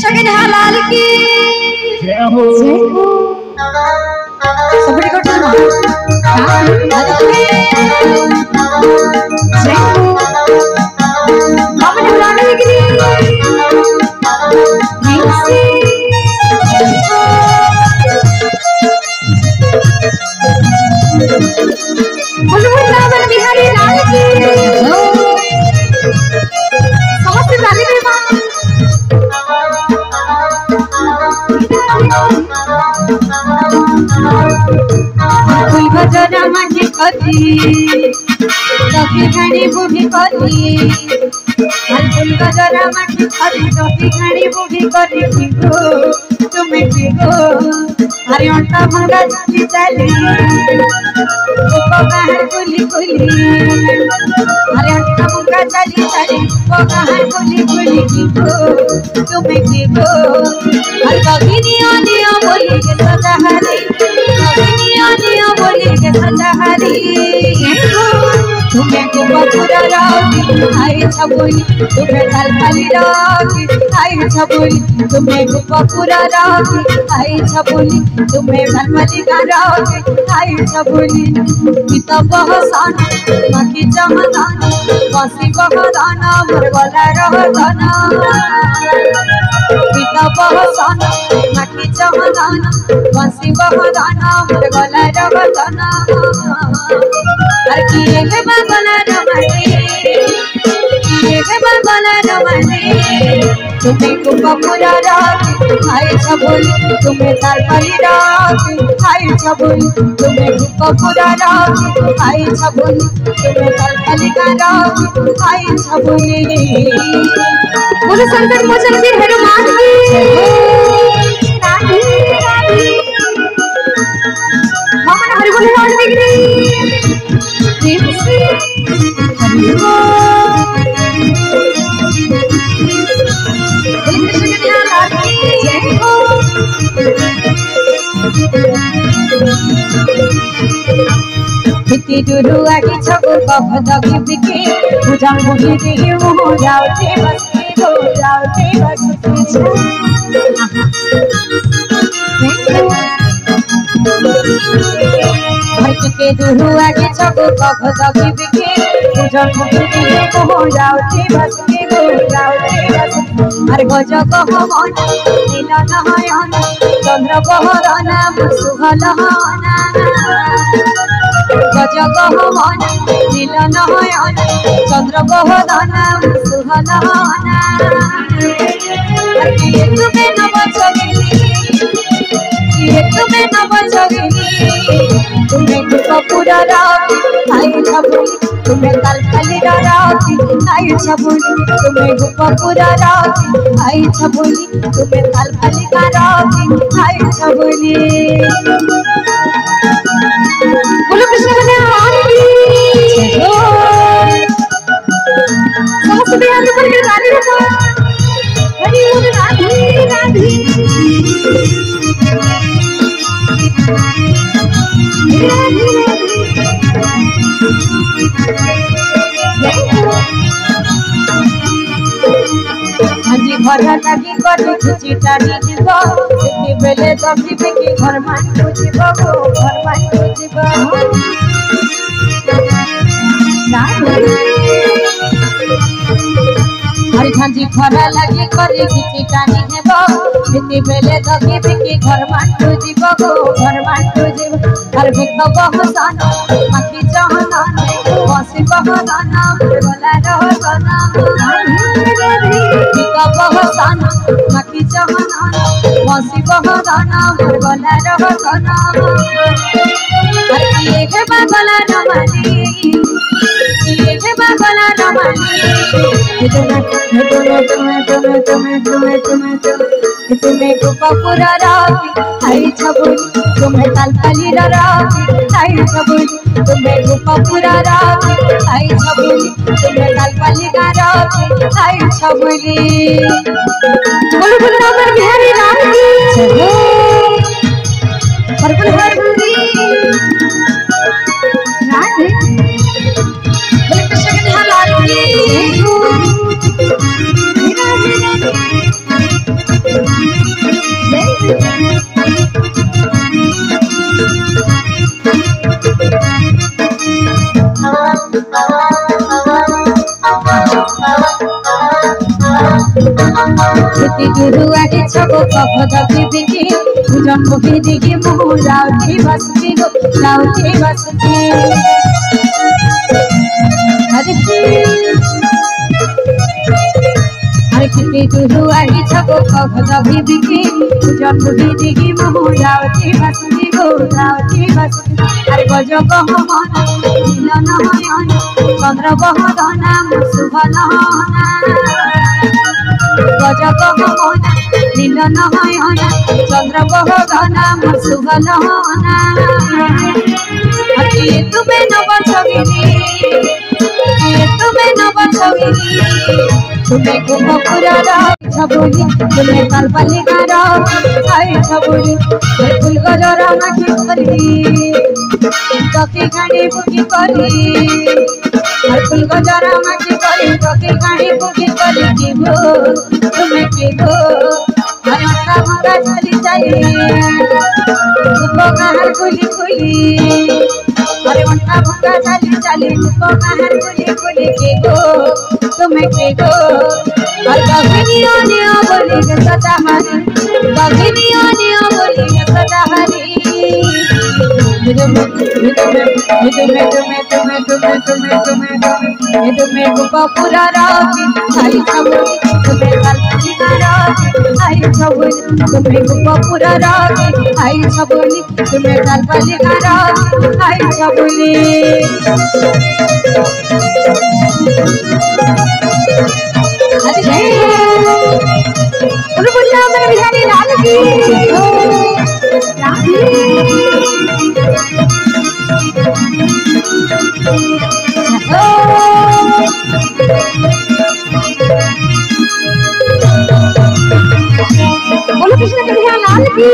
कृष्ण कन्हैयालाल की जय हो। सबड़ी को ठुनो जय हो हमने बुलाने की बुलबुल रावण बिहारी लाल की समस्त गाली में फूल भजना माटी कली दही घाणी बुढ़ी कली फूल भजना माटी कली दही घाणी बुढ़ी कली गो तुम्हें की गो अरे अंटा भंगा चली चली बाहर कुली कुली अरे अंटा भंगा चली चली बाहर कुली कुली की गो तुम्हें की गो अरे कभी निया बोली के सजाहरी निया बोली के सजाहरी तुम्हें को पूरा रागी आई छबोली तुम्हें कल खाली रागी आई छबोली तुम्हें को पूरा रागी आई छबोली तुम्हें बनमली का रागी आई छबोली गीता बहसान बाकी जमदान वासी बहदाना भरवाला रहदाना गीता बहसान बाकी जमदान वासी बहदाना भरवाला रहदाना हर किए के बगला रमने तुम्हें को पूरा रागी आई छबोली तुम्हें तारपली रागी आई छबोली तुम्हें को पूरा रागी आई छबोली तुम्हें तारपली का रागी आई छबोली बोलो शंकर मोचन वीर हनुमान की राधे राधे मामन हरि बोले राज बिगड़ी कितनी दूर आगे छबो कब दबी बिके पूजा मुझे दे हो जाओते बस हो जाओते बस के दूर आगे छबो कब दबी बिके पूजा मुझे दे हो जाओते बस हो जाओते बस अरे गज कह मन नील नयन चंद्र बहरना सुहलहना गज कह मन नील नयन चंद्र बहरना सुहलहना तुम्हें नव छगिनी तुम्हें नव छगिनी तुम्हें पूरा रागी आई छबोली तुम्हें कल खाली रागी आई छबोली तुम्हें पूरा रागी आई छबोली तुम्हें कल खाली रागी आई छबोली बोलो कृष्ण कन्हैयालाल की समस्त बिहार पर के रानी रखा हरि बोल राधे राधे हाजी घर लागी करी खुची टाड़ी जीव एति बेले दबी बेकी घर मान जीव गो घर मान जीव हरि झांझी घर लागी करी खुची टाड़ी जीव एति बेले दबी बेकी घर मान जीव गो घर मान जीव हर भक्त बहसान बाकी जहनान वासी बहदाना भरवाला रहदाना बहसान बाकी जहनान वासी बहदाना भरवाला रहदाना हर किए के बगला रमनी किए के बगला रमनी तुम्हें को पूरा रागी आई छबोली तुम्हें तालपाली रागी आई छबोली तुम्हें को पूरा रागी आई छबोली तुम्हें तालपाली का रागी आई छबोली बोलो बोलो रावण बिहारी लाल की पर्पल हरी राधे बोलो कृष्ण कन्हैयालाल की गुरु आगे छबो कभद बिबिकी जन्म बिदिगी मु राउती बसती गो राउती बसती अरे कितनी गुरु आगे छबो कभद बिबिकी जन्म बिदिगी मु राउती बसती गो राउती बसती अरे गज गहमन नीलन नयन चंद्र बहदना सुभना गज गहमन नील नयन चंद्र बहदना सुभना तुम्हें नव छविनी तुम्हें नव छविनी तुम्हें गोपपुरर छबुली तुम्हें काल्पनिकार छबुली फुल गजर माखी करी टकी घाणी बुकी करी फुल गजर माखी करी टकी घाणी बुकी करी की गो तुम्हें की गो भंगा भंगा चली चली उपकार गुली गुली अरे भंगा भंगा चली चली उपकार गुली गुली की गो तुम्हें की गो और गगनिया निया बोली सदा हरी गगनिया निया बोली सदा हरी तुम्हें गोपपुरर आई छबुली तुम्हें काल्पनिकार आई छबुली तुम्हें गोपपुरर आई छबुली तुम्हें काल्पनिकार आई छबुली बिहारी लाल की बोलो कृष्ण कन्हैया लाल की